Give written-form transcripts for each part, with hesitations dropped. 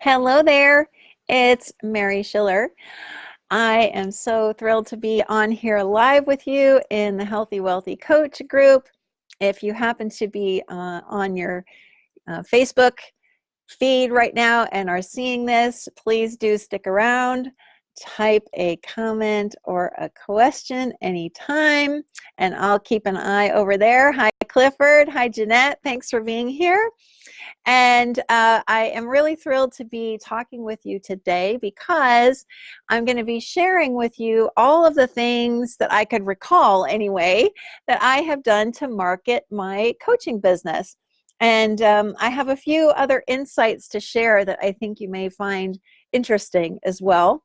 Hello there, it's Mary Schiller. I am so thrilled to be on here live with you in the Healthy Wealthy Coach group. If you happen to be on your Facebook feed right now and are seeing this, please do stick around. Type a comment or a question anytime, and I'll keep an eye over there. Hi, Clifford. Hi, Jeanette. Thanks for being here. And I am really thrilled to be talking with you today because I'm going to be sharing with you all of the things that I could recall anyway that I have done to market my coaching business. And I have a few other insights to share that I think you may find interesting as well.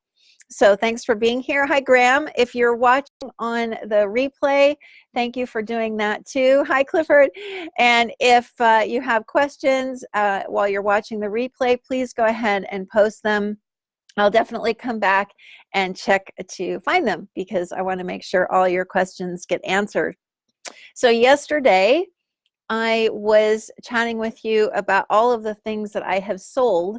So thanks for being here. Hi, Graham. If you're watching on the replay, thank you for doing that too. Hi, Clifford. And if you have questions while you're watching the replay, please go ahead and post them. I'll definitely come back and check to find them because I want to make sure all your questions get answered. So yesterday, I was chatting with you about all of the things that I have sold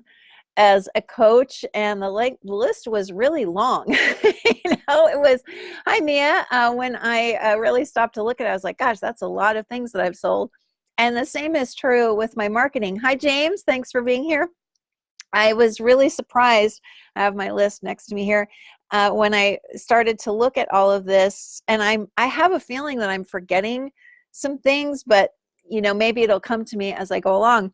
as a coach, and the list was really long. It was, hi Mia, when I really stopped to look at it, I was like, gosh, that's a lot of things that I've sold. And the same is true with my marketing. Hi James, thanks for being here. I was really surprised. I have my list next to me here. When I started to look at all of this, and I have a feeling that I'm forgetting some things, but maybe it'll come to me as I go along.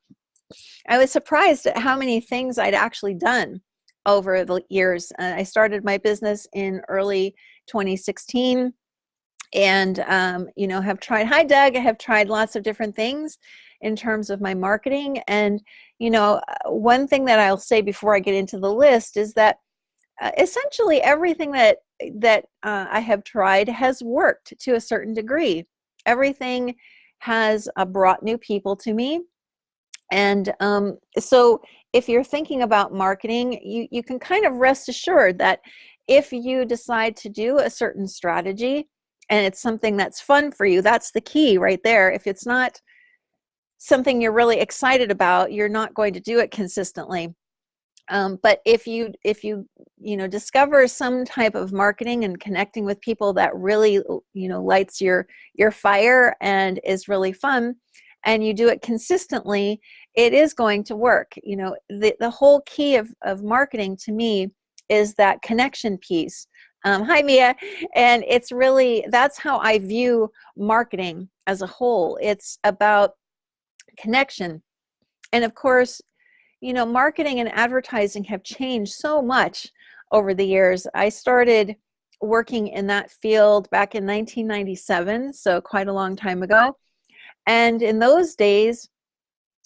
I was surprised at how many things I'd actually done over the years. I started my business in early 2016 and, have tried, hi Doug, I have tried lots of different things in terms of my marketing. And, one thing that I'll say before I get into the list is that essentially everything that I have tried has worked to a certain degree. Everything has brought new people to me. And so if you're thinking about marketing, you can kind of rest assured that if you decide to do a certain strategy and it's something that's fun for you, that's the key right there. If it's not something you're really excited about, you're not going to do it consistently. But if you discover some type of marketing and connecting with people that really lights your fire and is really fun, and you do it consistently, it is going to work. The whole key of marketing to me is that connection piece. Hi Mia. And it's really, that's how I view marketing as a whole. It's about connection. And of course, marketing and advertising have changed so much over the years. I started working in that field back in 1997, so quite a long time ago. And in those days,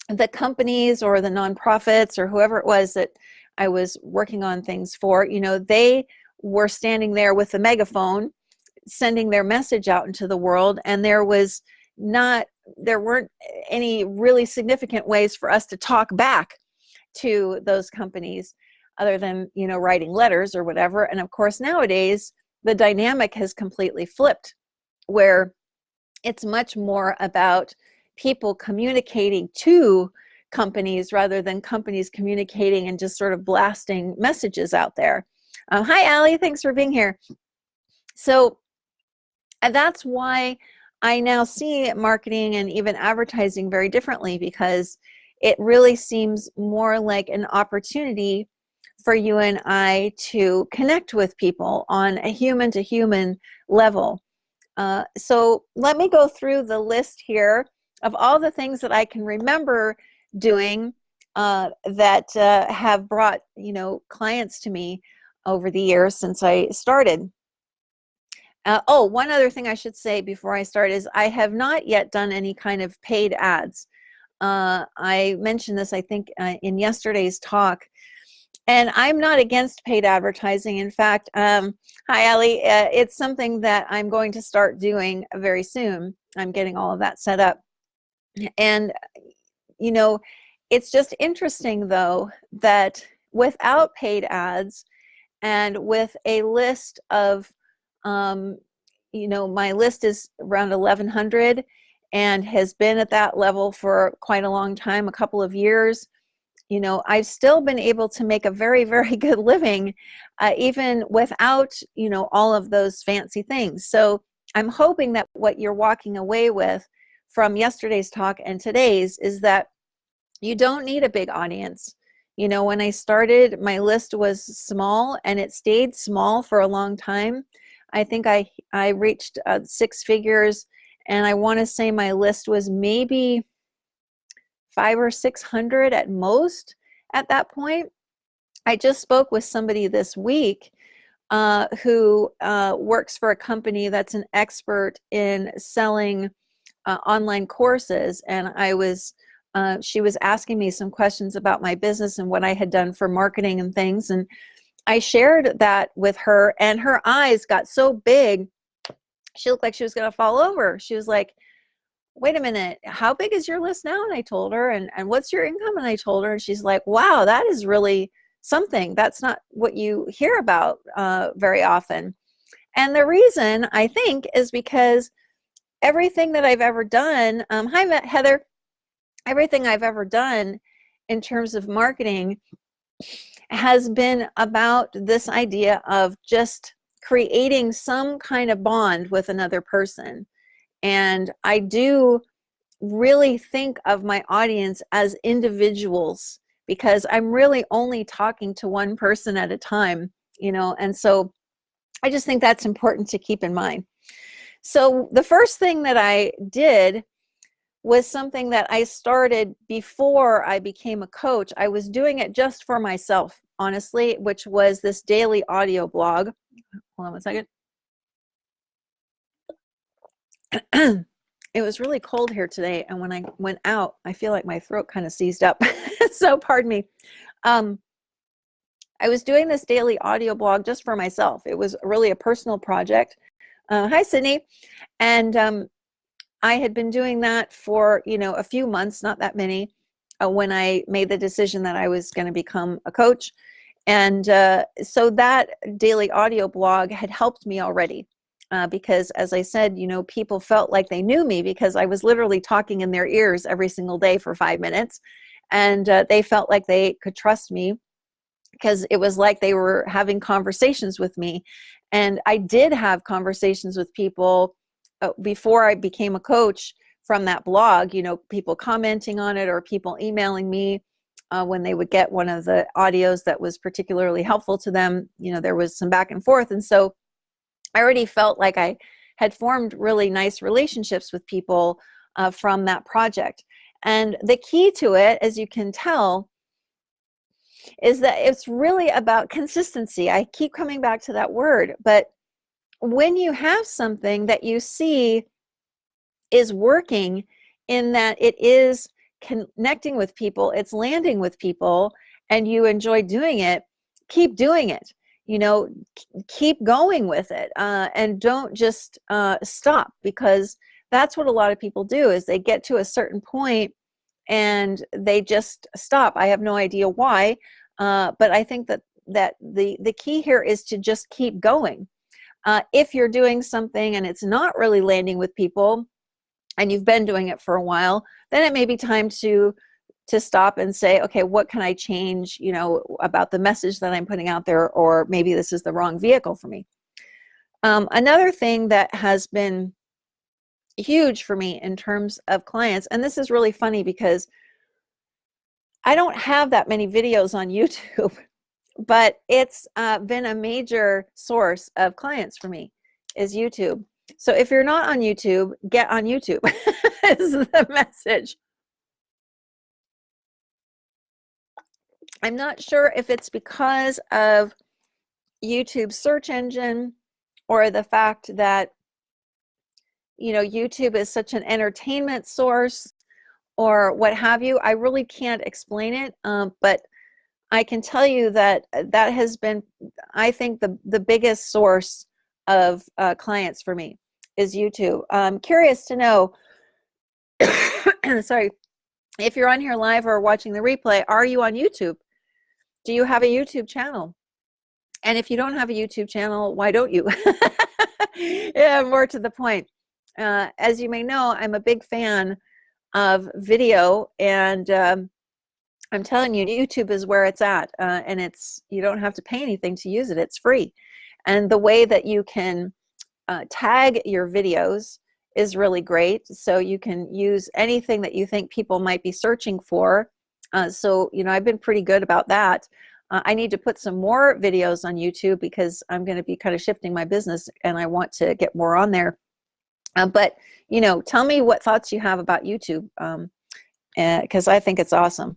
the companies or the nonprofits or whoever it was that I was working on things for, they were standing there with the megaphone, sending their message out into the world, and there weren't any really significant ways for us to talk back to those companies other than, writing letters or whatever. And of course, nowadays, the dynamic has completely flipped, where it's much more about people communicating to companies rather than companies communicating and just sort of blasting messages out there. Hi, Allie. Thanks for being here. So that's why I now see marketing and even advertising very differently, because it really seems more like an opportunity for you and I to connect with people on a human-to-human level. So let me go through the list here of all the things that I can remember doing that have brought, clients to me over the years since I started. One other thing I should say before I start is I have not yet done any kind of paid ads. I mentioned this, I think, in yesterday's talk. And I'm not against paid advertising. In fact, hi, Allie, it's something that I'm going to start doing very soon. I'm getting all of that set up. And, it's just interesting, though, that without paid ads and with a list of, my list is around 1,100 and has been at that level for quite a long time, a couple of years. I've still been able to make a very, very good living, even without, all of those fancy things. So I'm hoping that what you're walking away with from yesterday's talk and today's is that you don't need a big audience. When I started, my list was small and it stayed small for a long time. I think I reached 6 figures, and I want to say my list was maybe 500 or 600 at most at that point. I just spoke with somebody this week who works for a company that's an expert in selling online courses, and she was asking me some questions about my business and what I had done for marketing and things, and I shared that with her, and her eyes got so big, she looked like she was going to fall over. She was like, wait a minute, how big is your list now? And I told her, and what's your income? And I told her, and she's like, wow, that is really something. That's not what you hear about very often. And the reason, I think, is because everything that I've ever done, hi Heather, everything I've ever done in terms of marketing has been about this idea of just creating some kind of bond with another person. And I do really think of my audience as individuals, because I'm really only talking to one person at a time, and so I just think that's important to keep in mind. So the first thing that I did was something that I started before I became a coach. I was doing it just for myself, honestly, which was this daily audio blog. Hold on one second. It was really cold here today, and when I went out, I feel like my throat kind of seized up. So pardon me. I was doing this daily audio blog just for myself. It was really a personal project. Hi, Sydney. And I had been doing that for, a few months, not that many, when I made the decision that I was going to become a coach. And so that daily audio blog had helped me already. Because as I said, people felt like they knew me because I was literally talking in their ears every single day for 5 minutes. And they felt like they could trust me because it was like they were having conversations with me. And I did have conversations with people before I became a coach from that blog, people commenting on it or people emailing me when they would get one of the audios that was particularly helpful to them. There was some back and forth. And so I already felt like I had formed really nice relationships with people from that project. And the key to it, as you can tell, is that it's really about consistency. I keep coming back to that word, but when you have something that you see is working, in that it is connecting with people, it's landing with people, and you enjoy doing it, keep doing it. Keep going with it, and don't just stop, because that's what a lot of people do, is they get to a certain point and they just stop. I have no idea why, but I think that the key here is to just keep going. If you're doing something and it's not really landing with people, and you've been doing it for a while, then it may be time to stop and say, okay, what can I change, about the message that I'm putting out there, or maybe this is the wrong vehicle for me. Another thing that has been huge for me in terms of clients, and this is really funny because I don't have that many videos on YouTube, but it's been a major source of clients for me, is YouTube. So if you're not on YouTube, get on YouTube is the message. I'm not sure if it's because of YouTube's search engine, or the fact that, YouTube is such an entertainment source, or what have you. I really can't explain it, but I can tell you that that has been, I think, the biggest source of clients for me is YouTube. I'm curious to know, sorry, if you're on here live or watching the replay, are you on YouTube? Do you have a YouTube channel? And if you don't have a YouTube channel, why don't you? Yeah, more to the point. As you may know, I'm a big fan of video, and I'm telling you, YouTube is where it's at, and you don't have to pay anything to use it. It's free. And the way that you can tag your videos is really great. So you can use anything that you think people might be searching for. So, I've been pretty good about that. I need to put some more videos on YouTube because I'm going to be kind of shifting my business and I want to get more on there. But, tell me what thoughts you have about YouTube, because I think it's awesome.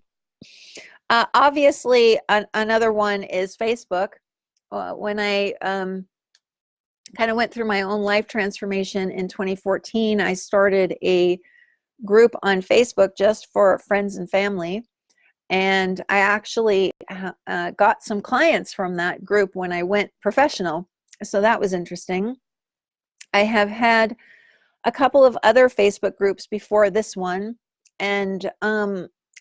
Obviously, another one is Facebook. When I kind of went through my own life transformation in 2014, I started a group on Facebook just for friends and family. And I actually got some clients from that group when I went professional. So that was interesting. I have had a couple of other Facebook groups before this one, and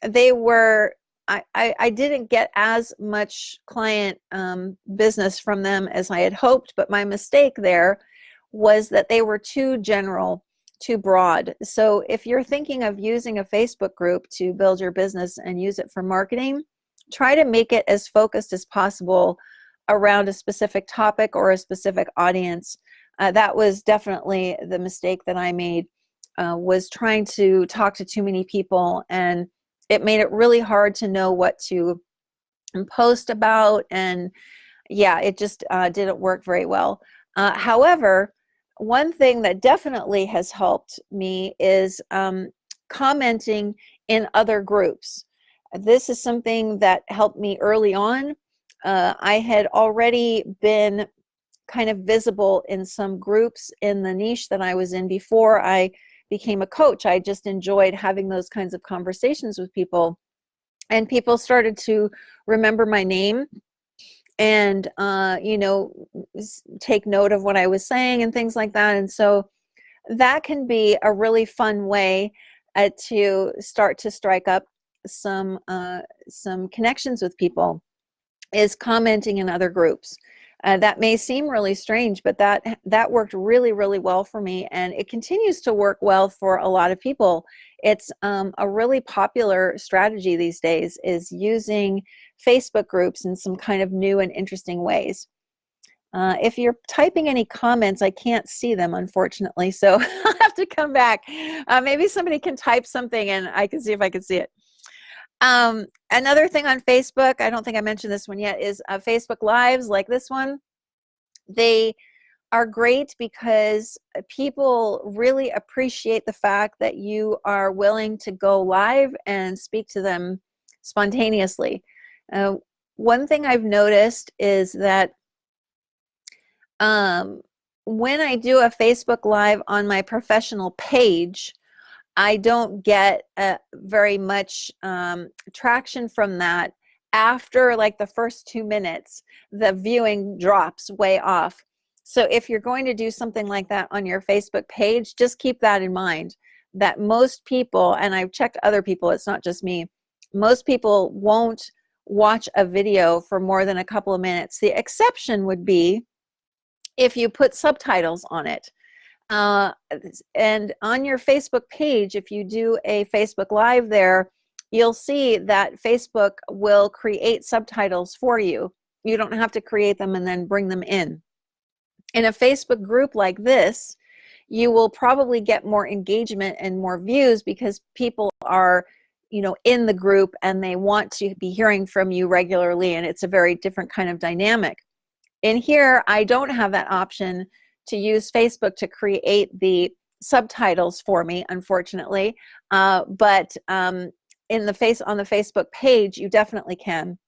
they were, I didn't get as much client business from them as I had hoped, but my mistake there was that they were too general, too broad. So if you're thinking of using a Facebook group to build your business and use it for marketing, try to make it as focused as possible around a specific topic or a specific audience. That was definitely the mistake that I made, was trying to talk to too many people, and it made it really hard to know what to post about, and yeah, it just didn't work very well. However, one thing that definitely has helped me is commenting in other groups. This is something that helped me early on. I had already been kind of visible in some groups in the niche that I was in before I became a coach. I just enjoyed having those kinds of conversations with people, and people started to remember my name and take note of what I was saying and things like that. And so that can be a really fun way to start to strike up some connections with people, is commenting in other groups. That may seem really strange, but that worked really, really well for me, and it continues to work well for a lot of people. It's a really popular strategy these days, is using Facebook groups in some kind of new and interesting ways. If you're typing any comments, I can't see them, unfortunately, so I'll have to come back. Maybe somebody can type something and I can see if I can see it. Another thing on Facebook, I don't think I mentioned this one yet, is Facebook Lives like this one. They are great because people really appreciate the fact that you are willing to go live and speak to them spontaneously. One thing I've noticed is that when I do a Facebook Live on my professional page, I don't get very much traction from that. After like the first 2 minutes, the viewing drops way off. So if you're going to do something like that on your Facebook page, just keep that in mind, that most people, and I've checked other people, it's not just me, most people won't watch a video for more than a couple of minutes. The exception would be if you put subtitles on it. And on your Facebook page, if you do a Facebook Live there, you'll see that Facebook will create subtitles for you. You don't have to create them and then bring them in. In a Facebook group like this, you will probably get more engagement and more views because people are, in the group and they want to be hearing from you regularly, and it's a very different kind of dynamic. In here, I don't have that option to use Facebook to create the subtitles for me, unfortunately, but on the Facebook page, you definitely can.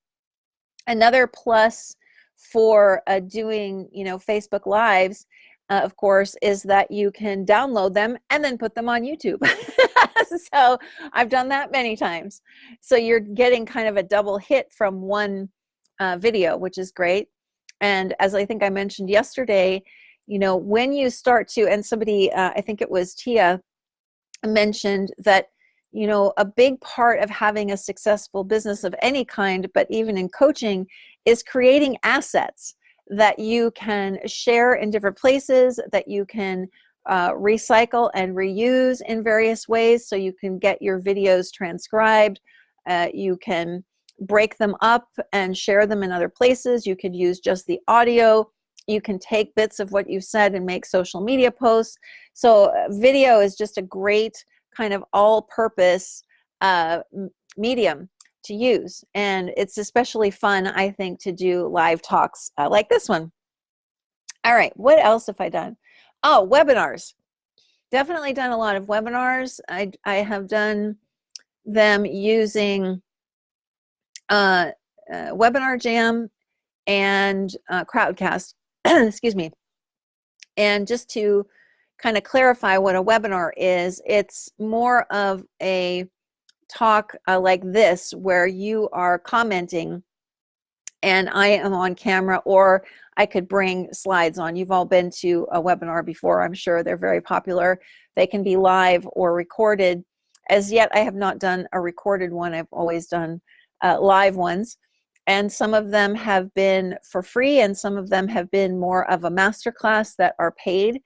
Another plus for doing, Facebook Lives, of course, is that you can download them and then put them on YouTube. So I've done that many times. So you're getting kind of a double hit from one video, which is great. And as I think I mentioned yesterday, when you start to, and somebody, I think it was Tia, mentioned that, a big part of having a successful business of any kind, but even in coaching, is creating assets that you can share in different places, that you can recycle and reuse in various ways, so you can get your videos transcribed, You can break them up and share them in other places. You could use just the audio. You can take bits of what you said and make social media posts. So video is just a great kind of all-purpose medium to use. And it's especially fun, I think, to do live talks like this one. All right, what else have I done? Oh, webinars. Definitely done a lot of webinars. I have done them using Webinar Jam and Crowdcast, excuse me. And just to kind of clarify what a webinar is, it's more of a talk like this where you are commenting and I am on camera, or I could bring slides on. You've all been to a webinar before, I'm sure. They're very popular. They can be live or recorded. As yet, I have not done a recorded one. I've always done live ones. And some of them have been for free, and some of them have been more of a masterclass that are paid.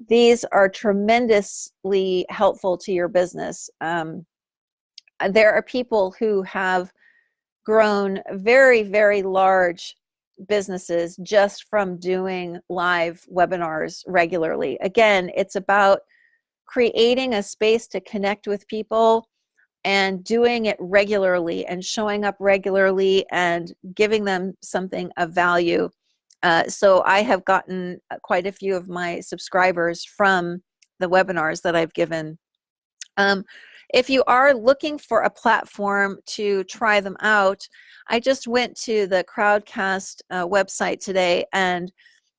These are tremendously helpful to your business. There are people who have grown very, very large businesses just from doing live webinars regularly. Again, it's about creating a space to connect with people and doing it regularly and showing up regularly and giving them something of value. So I have gotten quite a few of my subscribers from the webinars that I've given. If you are looking for a platform to try them out, I just went to the Crowdcast website today, and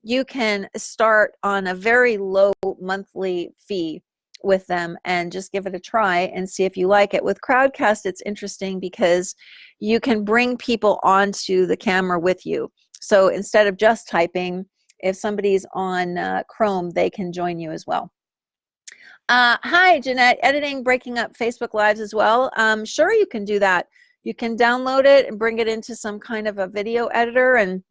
you can start on a very low monthly fee with them and just give it a try and see if you like it. With Crowdcast, it's interesting because you can bring people onto the camera with you. So instead of just typing, if somebody's on Chrome, they can join you as well. Hi, Jeanette. Editing, breaking up Facebook Lives as well. Sure, you can do that. You can download it and bring it into some kind of a video editor, and,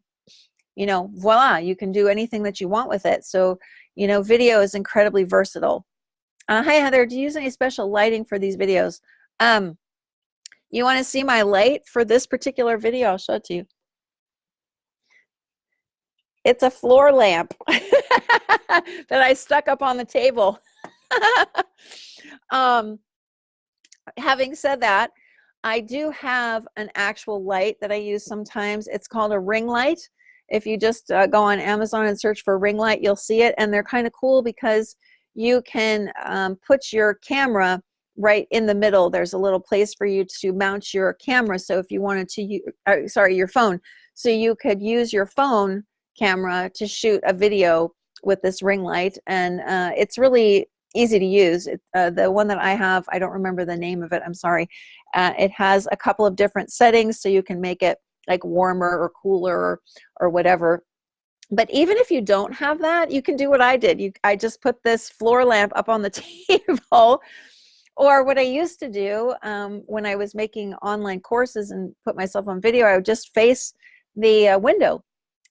you know, voila, you can do anything that you want with it. So, you know, video is incredibly versatile. Hi, Heather. Do you use any special lighting for these videos? You want to see my light for this particular video? I'll show it to you. It's a floor lamp that I stuck up on the table. Having said that, I do have an actual light that I use sometimes. It's called a ring light. If you just go on Amazon and search for ring light, you'll see it. And they're kind of cool because you can put your camera right in the middle. There's a little place for you to mount your camera. So if you wanted to, sorry, your phone. So you could use your phone camera to shoot a video with this ring light. And it's really easy to use. The one that I have, I don't remember the name of it, I'm sorry. It has a couple of different settings, so you can make it like warmer or cooler or whatever. But even if you don't have that, you can do what I did. I just put this floor lamp up on the table. Or what I used to do when I was making online courses and put myself on video, I would just face the window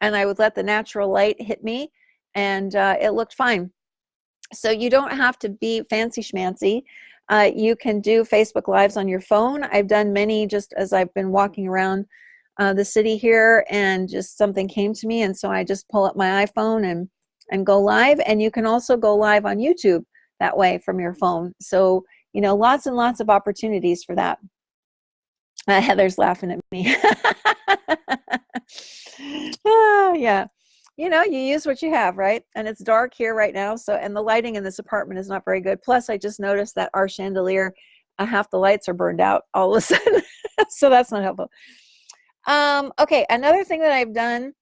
and I would let the natural light hit me, and it looked fine. So you don't have to be fancy schmancy. You can do Facebook Lives on your phone. I've done many just as I've been walking around the city here, and just something came to me, and so I just pull up my iPhone and go live. And you can also go live on YouTube that way from your phone. So, you know, lots and lots of opportunities for that. Heather's laughing at me. Oh, yeah. You know, you use what you have, right? And it's dark here right now. So, and the lighting in this apartment is not very good. Plus, I just noticed that our chandelier, half the lights are burned out all of a sudden. So that's not helpful. Okay, another thing that I've done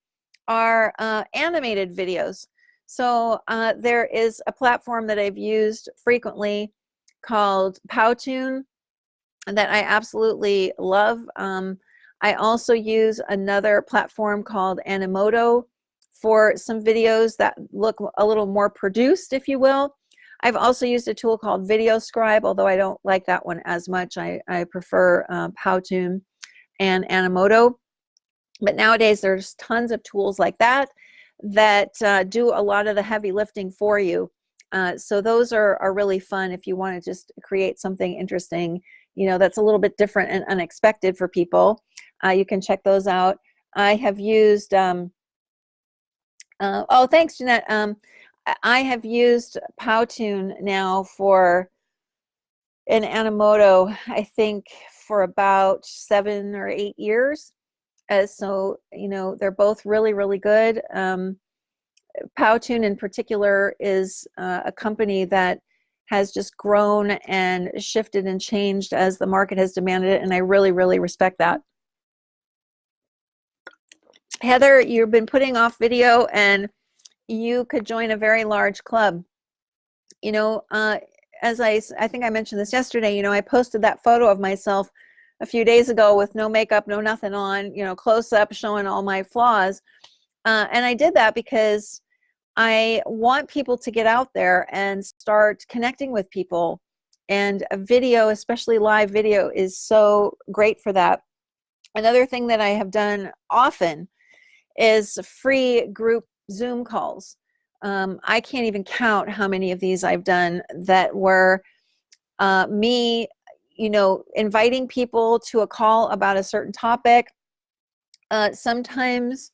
are animated videos. So there is a platform that I've used frequently called Powtoon that I absolutely love. I also use another platform called Animoto for some videos that look a little more produced, if you will. I've also used a tool called VideoScribe, although I don't like that one as much. I prefer Powtoon and Animoto. But nowadays there's tons of tools like that that do a lot of the heavy lifting for you. So those are really fun if you want to just create something interesting, that's a little bit different and unexpected for people. You can check those out. I have used, oh, thanks, Jeanette. I have used Powtoon now for in Animoto, I think for about 7 or 8 years. So, they're both really, really good. Powtoon in particular is a company that has just grown and shifted and changed as the market has demanded it, and I really, really respect that. Heather, you've been putting off video, and you could join a very large club. As I think I mentioned this yesterday, I posted that photo of myself a few days ago with no makeup, no nothing on, close up showing all my flaws. And I did that because I want people to get out there and start connecting with people. And a video, especially live video, is so great for that. Another thing that I have done often is free group Zoom calls. I can't even count how many of these I've done that were me, inviting people to a call about a certain topic. Sometimes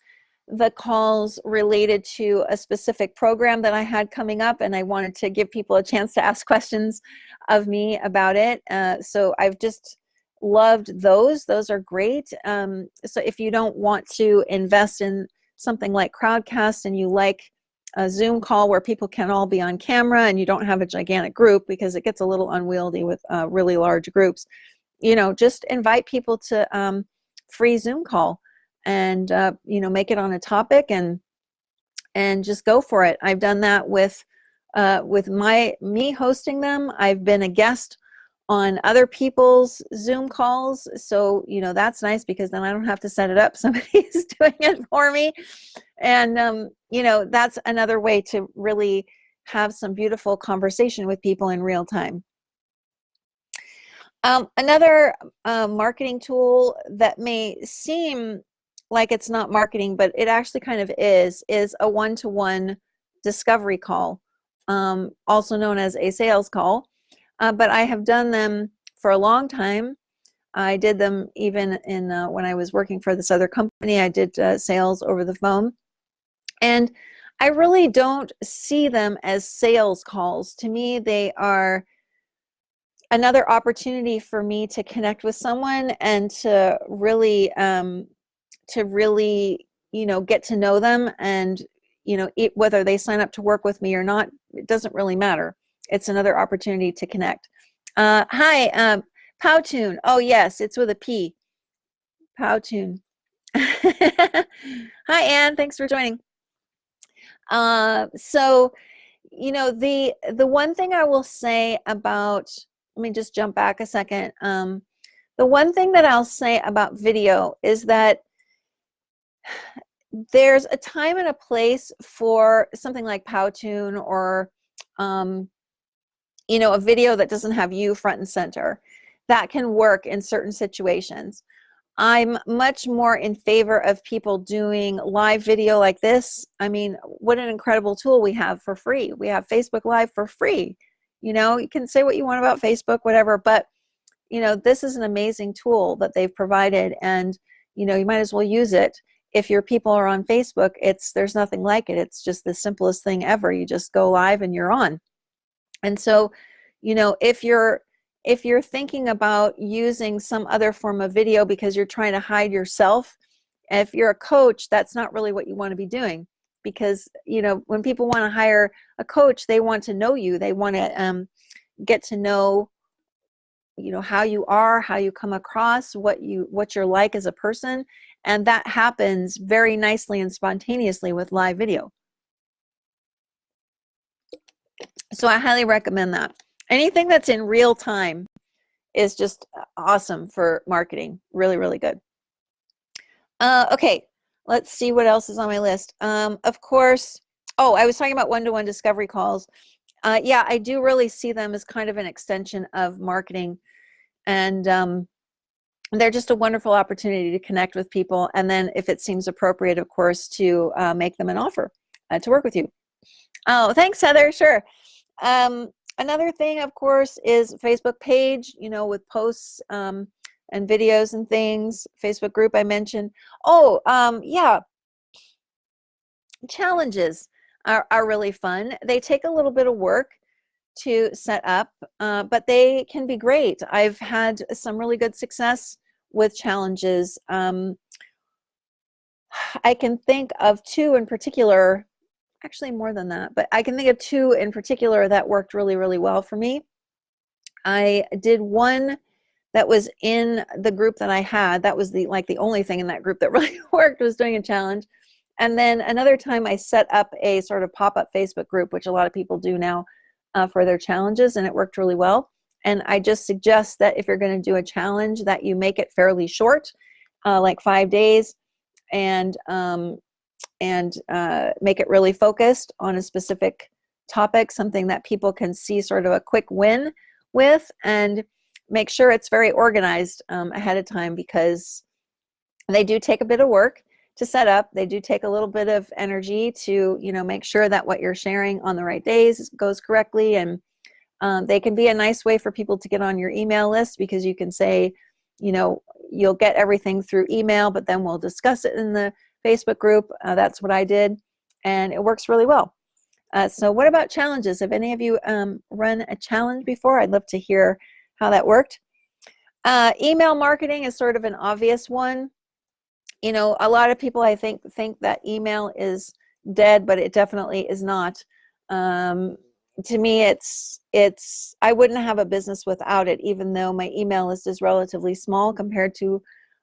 the calls related to a specific program that I had coming up, and I wanted to give people a chance to ask questions of me about it. So I've just loved those. Those are great. So if you don't want to invest in something like Crowdcast and you like a Zoom call where people can all be on camera and you don't have a gigantic group, because it gets a little unwieldy with really large groups, just invite people to free Zoom call and make it on a topic and just go for it. I've done that with me hosting them. I've been a guest on other people's Zoom calls, so that's nice because then I don't have to set it up. Somebody's doing it for me, and that's another way to really have some beautiful conversation with people in real time. Another marketing tool that may seem like it's not marketing, but it actually kind of is a one-to-one discovery call, also known as a sales call. But I have done them for a long time. I did them even in when I was working for this other company. I did sales over the phone. And I really don't see them as sales calls. To me, they are another opportunity for me to connect with someone and to really get to know them. And, whether they sign up to work with me or not, it doesn't really matter. It's another opportunity to connect. Hi, Powtoon. Oh, yes, it's with a P. Powtoon. Hi, Anne. Thanks for joining. So, the one thing I will say about, let me just jump back a second. The one thing that I'll say about video is that there's a time and a place for something like Powtoon or a video that doesn't have you front and center. That can work in certain situations. I'm much more in favor of people doing live video like this. I mean, what an incredible tool we have for free. We have Facebook Live for free. You can say what you want about Facebook, whatever, but this is an amazing tool that they've provided, and you might as well use it. If your people are on Facebook, there's nothing like it. It's just the simplest thing ever. You just go live and you're on. And so, if you're thinking about using some other form of video because you're trying to hide yourself, if you're a coach, that's not really what you want to be doing, because, when people want to hire a coach, they want to know you. They want to get to know, how you are, how you come across, what you're like as a person. And that happens very nicely and spontaneously with live video. So I highly recommend that. Anything that's in real time is just awesome for marketing. Really, really good. Okay, let's see what else is on my list. Of course, I was talking about one-to-one discovery calls. Yeah, I do really see them as kind of an extension of marketing. And they're just a wonderful opportunity to connect with people. And then if it seems appropriate, of course, to make them an offer to work with you. Oh, thanks, Heather. Sure. Another thing, of course, is Facebook page, with posts and videos and things. Facebook group I mentioned. Oh, yeah, challenges are really fun. They take a little bit of work to set up, but they can be great. I've had some really good success with challenges. I can think of two in particular, actually more than that, but I can think of two in particular that worked really, really well for me. I did one that was in the group that I had. That was the only thing in that group that really worked, was doing a challenge. And then another time I set up a sort of pop-up Facebook group, which a lot of people do now for their challenges, and it worked really well. And I just suggest that if you're going to do a challenge, that you make it fairly short, like 5 days, and make it really focused on a specific topic, something that people can see sort of a quick win with, and make sure it's very organized ahead of time, because they do take a bit of work to set up. They do take a little bit of energy to, make sure that what you're sharing on the right days goes correctly. And they can be a nice way for people to get on your email list, because you can say, you'll get everything through email, but then we'll discuss it in the Facebook group. That's what I did, and it works really well. So what about challenges? Have any of you run a challenge before? I'd love to hear how that worked. Email marketing is sort of an obvious one. A lot of people, I think that email is dead, but it definitely is not. To me, it's I wouldn't have a business without it, even though my email list is relatively small compared to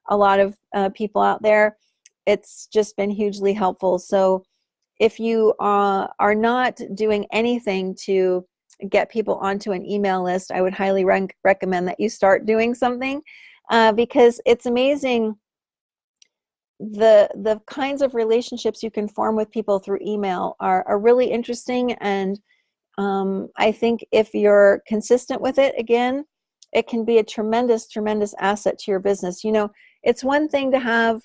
a lot of people out there. It's just been hugely helpful. So if you are not doing anything to get people onto an email list, I would highly recommend that you start doing something, because it's amazing the kinds of relationships you can form with people through email are really interesting. And I think if you're consistent with it, again, it can be a tremendous asset to your business. It's one thing to have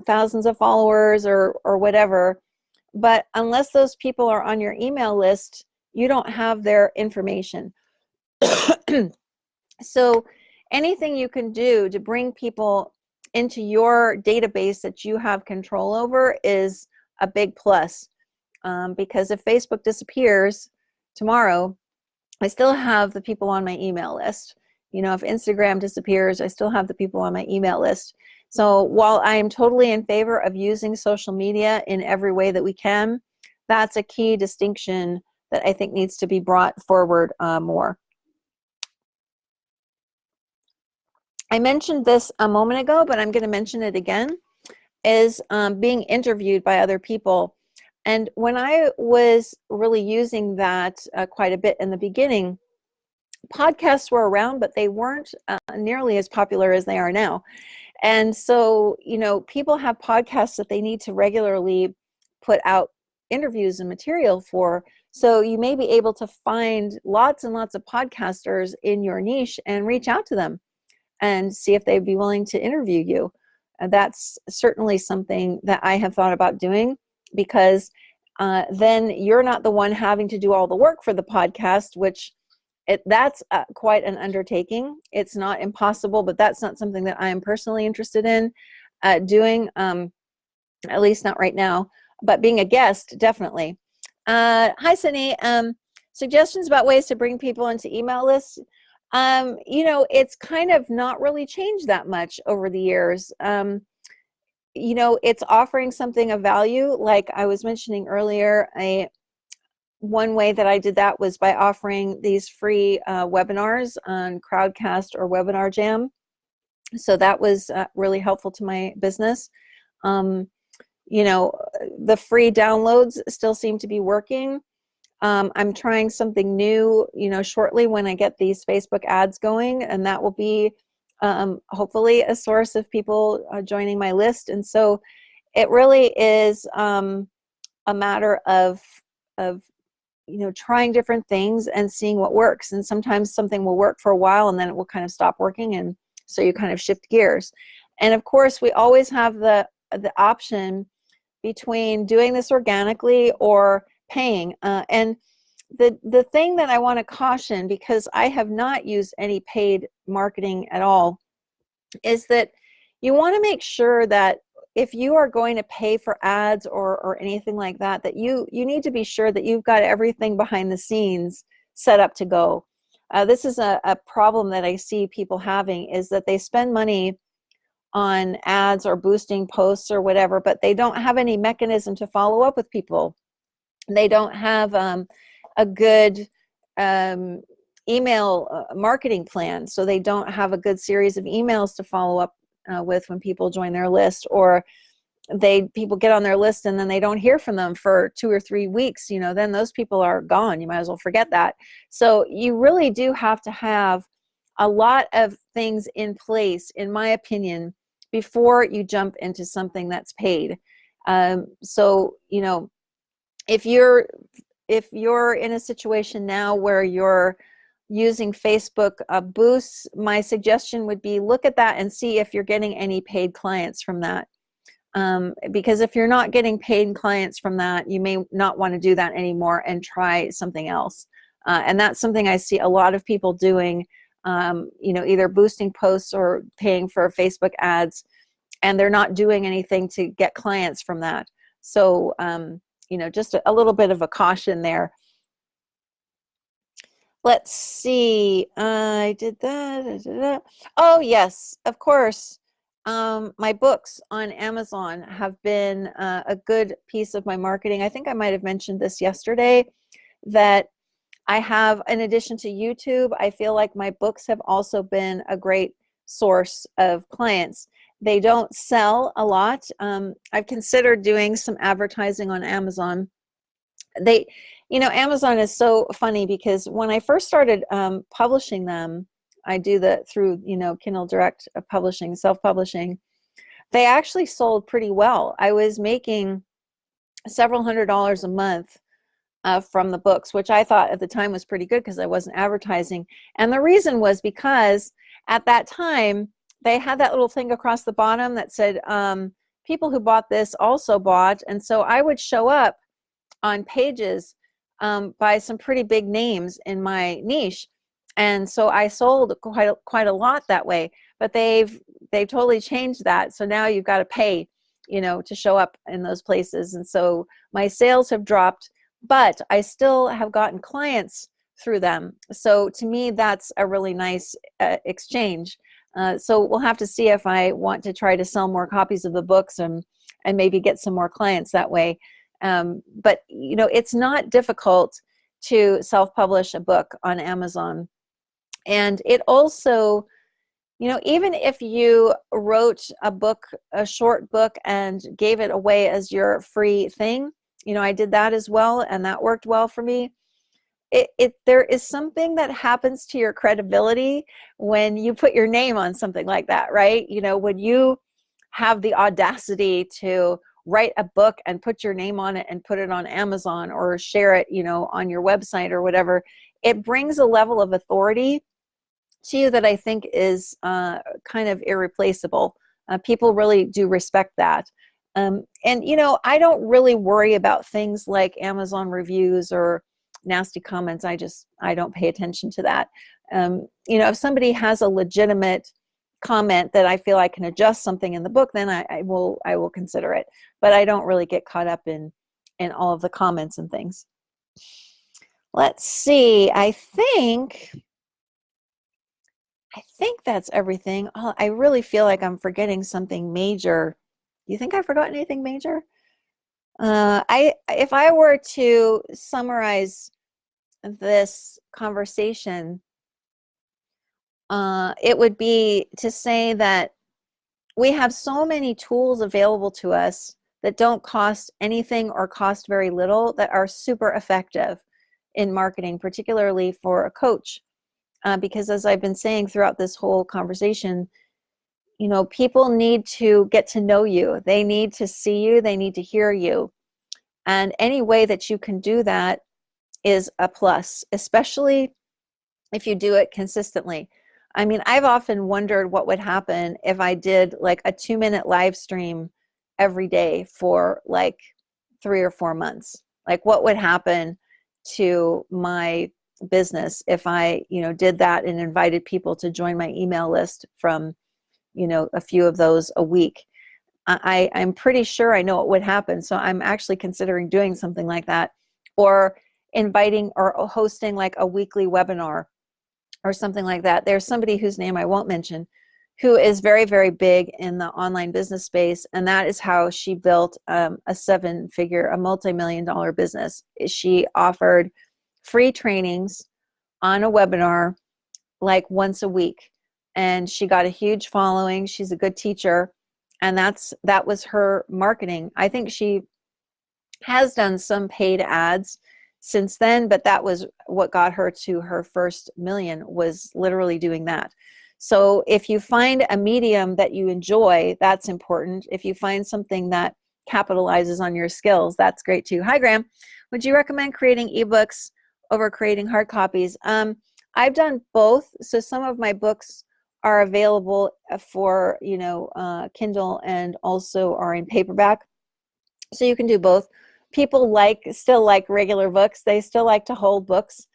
thousands of followers or whatever, but unless those people are on your email list, you don't have their information. So anything you can do to bring people into your database that you have control over is a big plus, because if Facebook disappears tomorrow, I still have the people on my email list. If Instagram disappears, I still have the people on my email list. So while I am totally in favor of using social media in every way that we can, that's a key distinction that I think needs to be brought forward more. I mentioned this a moment ago, but I'm going to mention it again, is being interviewed by other people. And when I was really using that quite a bit in the beginning, podcasts were around, but they weren't nearly as popular as they are now. And so, people have podcasts that they need to regularly put out interviews and material for. So you may be able to find lots and lots of podcasters in your niche and reach out to them and see if they'd be willing to interview you. That's certainly something that I have thought about doing, because then you're not the one having to do all the work for the podcast, which that's quite an undertaking. It's not impossible, but that's not something that I am personally interested in doing, at least not right now. But being a guest, definitely. Hi, Sydney. Suggestions about ways to bring people into email lists. It's kind of not really changed that much over the years. It's offering something of value. Like I was mentioning earlier, one way that I did that was by offering these free webinars on Crowdcast or Webinar Jam. So that was really helpful to my business. The free downloads still seem to be working. I'm trying something new, shortly when I get these Facebook ads going, and that will be hopefully a source of people joining my list. And so it really is a matter of trying different things and seeing what works. And sometimes something will work for a while and then it will kind of stop working, and so you kind of shift gears. And of course, we always have the option between doing this organically or paying. And the thing that I want to caution, because I have not used any paid marketing at all, is that you want to make sure that if you are going to pay for ads or anything like that, that you need to be sure that you've got everything behind the scenes set up to go. This is a problem that I see people having, is that they spend money on ads or boosting posts or whatever, but they don't have any mechanism to follow up with people. They don't have a good email marketing plan, so they don't have a good series of emails to follow up with when people join their list, or people get on their list and then they don't hear from them for 2 or 3 weeks. Then those people are gone. You might as well forget that. So you really do have to have a lot of things in place, in my opinion, before you jump into something that's paid. So if you're in a situation now where you're using Facebook boosts, my suggestion would be look at that and see if you're getting any paid clients from that. Because if you're not getting paid clients from that, you may not want to do that anymore and try something else. And that's something I see a lot of people doing, either boosting posts or paying for Facebook ads, and they're not doing anything to get clients from that. So, just a little bit of a caution there. Let's see. I did that. Oh, yes, of course. My books on Amazon have been a good piece of my marketing. I think I might have mentioned this yesterday, that I have, in addition to YouTube, I feel like my books have also been a great source of clients. They don't sell a lot. I've considered doing some advertising on Amazon. Amazon is so funny, because when I first started publishing them, I do that through, Kindle Direct publishing, self-publishing. They actually sold pretty well. I was making several $100s a month from the books, which I thought at the time was pretty good because I wasn't advertising. And the reason was because at that time, they had that little thing across the bottom that said, people who bought this also bought. And so I would show up on pages by some pretty big names in my niche. And so I sold quite a lot that way. But they've totally changed that. So now you've got to pay, to show up in those places. And so my sales have dropped, but I still have gotten clients through them. So to me, that's a really nice exchange. So we'll have to see if I want to try to sell more copies of the books and maybe get some more clients that way. But it's not difficult to self-publish a book on Amazon. And it also, even if you wrote a book, a short book, and gave it away as your free thing, I did that as well, and that worked well for me. There is something that happens to your credibility when you put your name on something like that, right? When you have the audacity to write a book and put your name on it and put it on Amazon or share it, on your website or whatever, it brings a level of authority to you that I think is kind of irreplaceable. People really do respect that. And I don't really worry about things like Amazon reviews or nasty comments. I don't pay attention to that. If somebody has a legitimate comment that I feel I can adjust something in the book, then I will consider it. But I don't really get caught up in all of the comments and things. Let's see. I think that's everything. Oh, I really feel like I'm forgetting something major. Do you think I forgot anything major? If I were to summarize this conversation, it would be to say that we have so many tools available to us that don't cost anything or cost very little, that are super effective in marketing, particularly for a coach. Because as I've been saying throughout this whole conversation, people need to get to know you. They need to see you. They need to hear you. And any way that you can do that is a plus, especially if you do it consistently. I mean, I've often wondered what would happen if I did like a 2-minute live stream every day for like 3 or 4 months. Like, what would happen to my business if I, did that and invited people to join my email list from, a few of those a week. I'm pretty sure I know what would happen. So I'm actually considering doing something like that, or inviting or hosting like a weekly webinar or something like that. There's somebody whose name I won't mention who is very, very big in the online business space. And that is how she built a multi-million-dollar business. She offered free trainings on a webinar like once a week. And she got a huge following. She's a good teacher. And that was her marketing. I think she has done some paid ads since then, but that was what got her to her first million, was literally doing that. So if you find a medium that you enjoy, that's important. If you find something that capitalizes on your skills, that's great too. Hi, Graham. Would you recommend creating ebooks over creating hard copies? I've done both. So some of my books are available for, Kindle, and also are in paperback. So you can do both. People still like regular books. They still like to hold books.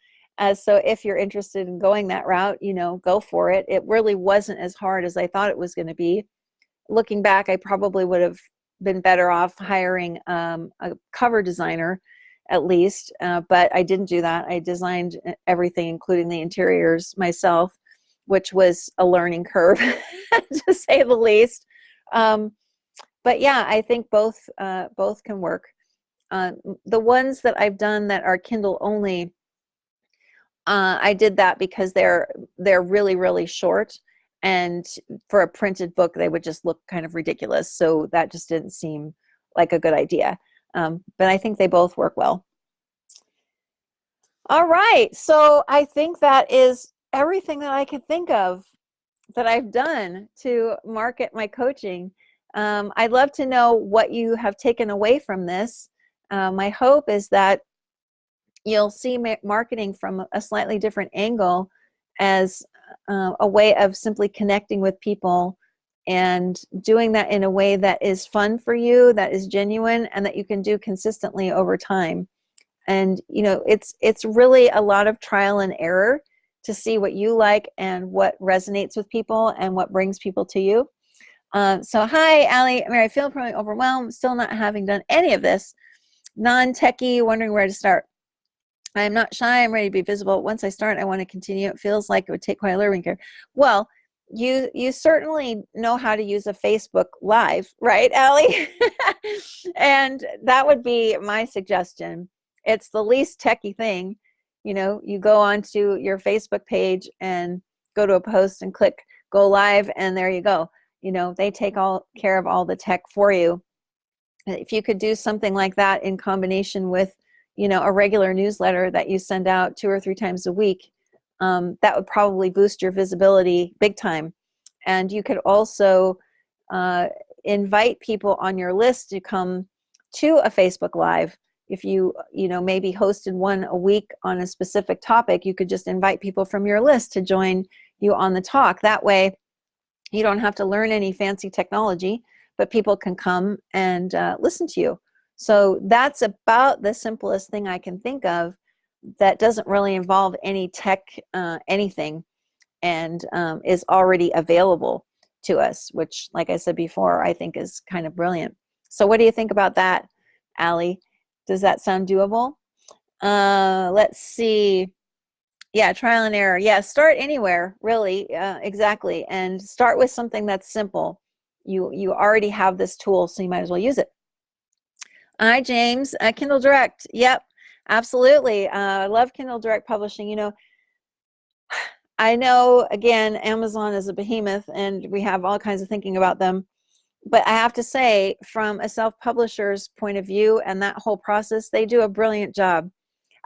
So if you're interested in going that route, go for it. It really wasn't as hard as I thought it was going to be. Looking back, I probably would have been better off hiring a cover designer at least, but I didn't do that. I designed everything, including the interiors, myself, which was a learning curve, to say the least. But yeah, I think both can work. The ones that I've done that are Kindle only, I did that because they're really, really short, and for a printed book they would just look kind of ridiculous, so that just didn't seem like a good idea. But I think they both work well. All right, so I think that is everything that I could think of that I've done to market my coaching. I'd love to know what you have taken away from this. My hope is that you'll see marketing from a slightly different angle, as a way of simply connecting with people and doing that in a way that is fun for you, that is genuine, and that you can do consistently over time. And it's really a lot of trial and error to see what you like and what resonates with people and what brings people to you. So hi, Allie. I feel probably overwhelmed, still not having done any of this. Non-techie, wondering where to start. I'm not shy. I'm ready to be visible. Once I start, I want to continue. It feels like it would take quite a learning curve. Well, you certainly know how to use a Facebook Live, right, Allie? And that would be my suggestion. It's the least techie thing. You go onto your Facebook page and go to a post and click go live, and there you go. They take care of all the tech for you. If you could do something like that in combination with a regular newsletter that you send out 2 or 3 times a week, that would probably boost your visibility big time. And you could also invite people on your list to come to a Facebook Live. If you maybe hosted one a week on a specific topic, you could just invite people from your list to join you on the talk. That way, you don't have to learn any fancy technology, but people can come and listen to you. So that's about the simplest thing I can think of that doesn't really involve any tech, anything, and is already available to us, which, like I said before, I think is kind of brilliant. So what do you think about that, Allie? Does that sound doable? Let's see. Yeah, trial and error. Yeah, start anywhere, really, exactly. And start with something that's simple. You already have this tool, so you might as well use it. Hi, James. Kindle Direct. Yep, absolutely. I love Kindle Direct publishing. I know, again, Amazon is a behemoth, and we have all kinds of thinking about them. But I have to say, from a self-publisher's point of view and that whole process, they do a brilliant job.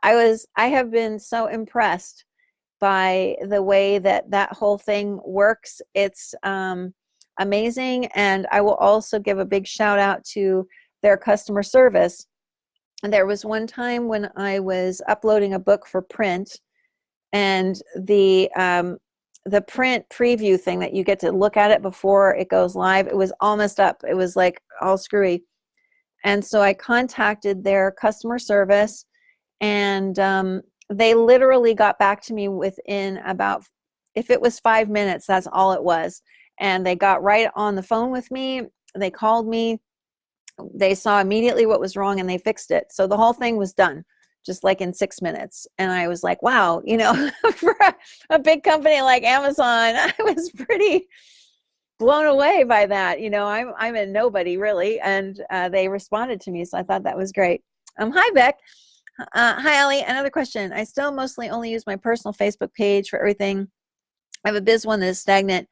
I have been so impressed by the way that whole thing works. It's amazing. And I will also give a big shout out to their customer service. And there was one time when I was uploading a book for print, and the print preview thing that you get to look at it before it goes live, it was all messed up. It was like all screwy. And so I contacted their customer service, And they literally got back to me within about, if it was 5 minutes, that's all it was. And they got right on the phone with me. They called me. They saw immediately what was wrong and they fixed it. So the whole thing was done just like in 6 minutes. And I was like, wow, you know, for a big company like Amazon, I was pretty blown away by that. You know, I'm a nobody really. And they responded to me. So I thought that was great. Hi, Beck. Hi, Allie. Another question. I still mostly only use my personal Facebook page for everything. I have a biz one that is stagnant.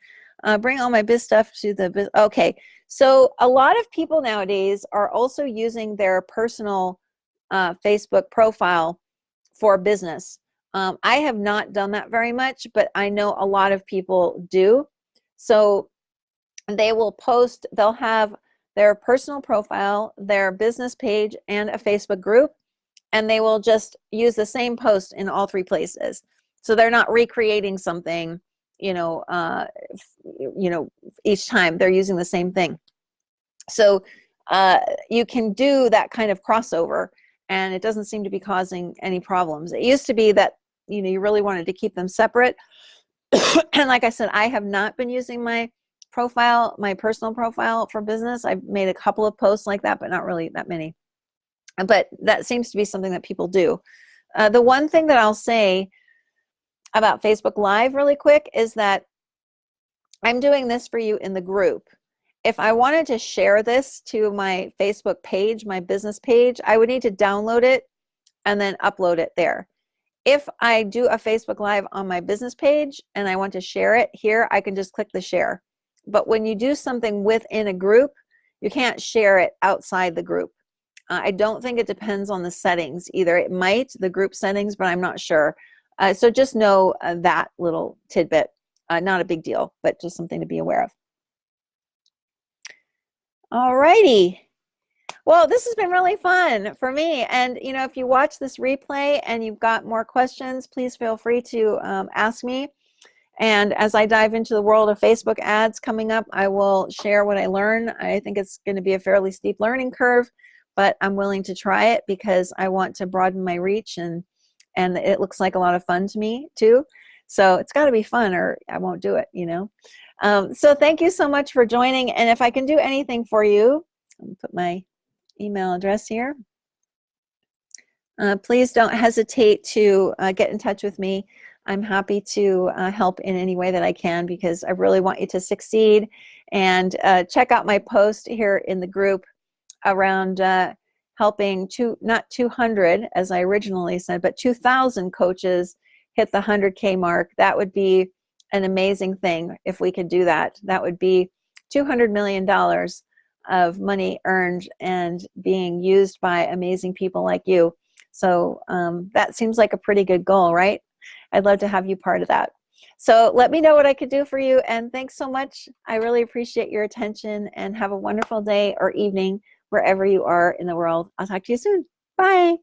Bring all my biz stuff to the biz. Okay. So a lot of people nowadays are also using their personal Facebook profile for business. I have not done that very much, but I know a lot of people do. So they will post, they'll have their personal profile, their business page, and a Facebook group, and they will just use the same post in all three places. So they're not recreating something, you know, each time. They're using the same thing. So you can do that kind of crossover, and it doesn't seem to be causing any problems. It used to be that, you know, you really wanted to keep them separate. And like I said, I have not been using my profile, my personal profile for business. I've made a couple of posts like that, but not really that many. But that seems to be something that people do. The one thing that I'll say about Facebook Live really quick is that I'm doing this for you in the group. If I wanted to share this to my Facebook page, my business page, I would need to download it and then upload it there. If I do a Facebook Live on my business page and I want to share it here, I can just click the share. But when you do something within a group, you can't share it outside the group. I don't think it depends on the settings either. It might, the group settings, but I'm not sure. So just know that little tidbit. Not a big deal, but just something to be aware of. All righty. Well, this has been really fun for me. And, you know, if you watch this replay and you've got more questions, please feel free to ask me. And as I dive into the world of Facebook ads coming up, I will share what I learn. I think it's going to be a fairly steep learning curve, but I'm willing to try it because I want to broaden my reach, and it looks like a lot of fun to me too. So it's got to be fun or I won't do it, you know. So thank you so much for joining. And if I can do anything for you, I'll put my email address here. Please don't hesitate to get in touch with me. I'm happy to help in any way that I can because I really want you to succeed. And check out my post here in the group around helping not 200 as I originally said, but 2,000 coaches hit the 100K mark. That would be an amazing thing if we could do that. That would be $200 million of money earned and being used by amazing people like you. So that seems like a pretty good goal, right? I'd love to have you part of that. So let me know what I could do for you. And thanks so much. I really appreciate your attention, and have a wonderful day or evening wherever you are in the world. I'll talk to you soon. Bye.